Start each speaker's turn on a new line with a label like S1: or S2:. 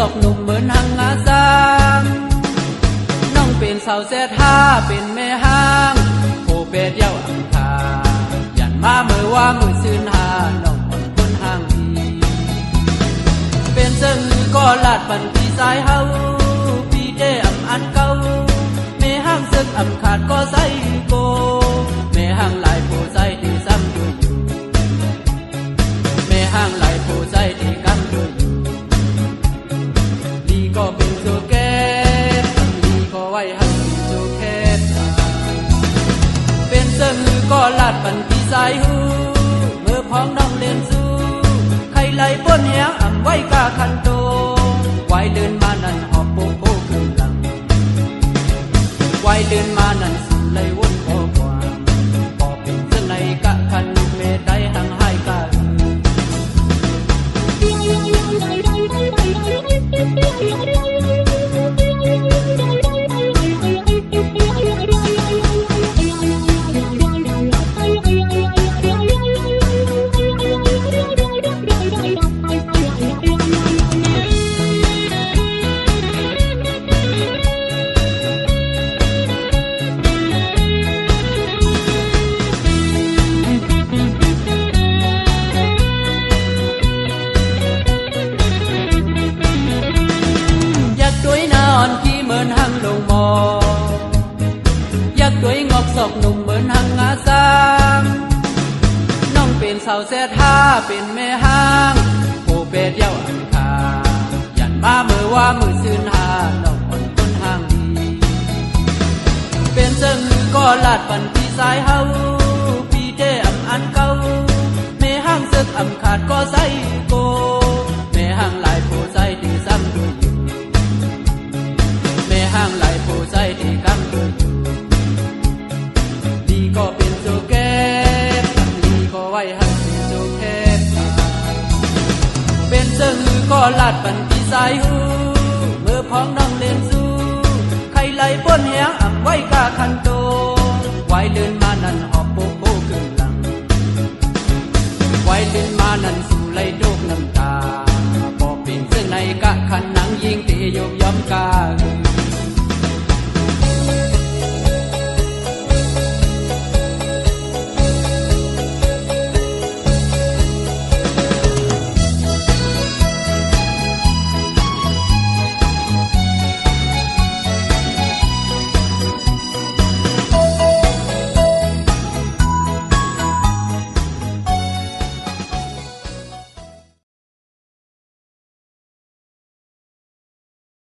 S1: อกหนุ่มเหมือนหังอาสามน้องเป็นสาวเศษห้าเป็นแม่ห้างโอเป็ดเย้าอังคายันมาเมื่อว่ามือซื่นหาน้องอ่อนคนห้างดีเป็นเสื้อก็ลาดปันพี่สายเฮาพี่เด้อำอันเก่าแม่ห้างซึกอำขาดก็ใส่โกแม่ห้างหลายโพใส่ดีซ้ำด้วยอยู่แม่ห้างหลายโพใส่ดีกำด้วยอยู่ดีก็เป็นโจแก่ดีก็ไว้หันโจแค่เป็นเสื้อก็ลาดปันพี่สายหูเมื่อพ้องน้องเล่นสู้ใครไหลป้นเหี้ยอำไว้กาคันโตไว้เดินมานั่นหอบโปโปขึ้นหลังไว้เดินมานั่นสู่ไหลวนพอกว่าพอเป็นเสื้อในกะคันเมได้หังให้กะสอกหนุ่มเหมือนหังอาสามน้องเป็นสาวเศษห้าเป็นแม่ห้างโอเป็ดเย้าอังคายันมาเมื่อว่ามือซื่นหาน้องอ่อนคนห้างดีเป็นเสื้อก็ลาดปันพี่สายเฮาพี่เด้อำอันเก่าแม่ห้างซึกอำขาดก็ใส่โกแม่ห้างหลายโพใส่ดีซ้ำด้วยอยู่แม่ห้างหลายโพใส่ดีกำด้วยอยู่ก็เป็นโจแก่ดีก็ไว้หันโจแค่เป็นเสื้อก็ลาดปันพี่สายหูเมื่อพ้องน้องเล่นสู้ใครไหลป้นเหี้ยอำไว้กาคันโตไว้เดินมานั่นหอบโปโปขึ้นหลังไว้เดินมานั่นสู่ไหลโดกน้ำตาพอเป็นเสื้อในกะคันหนัง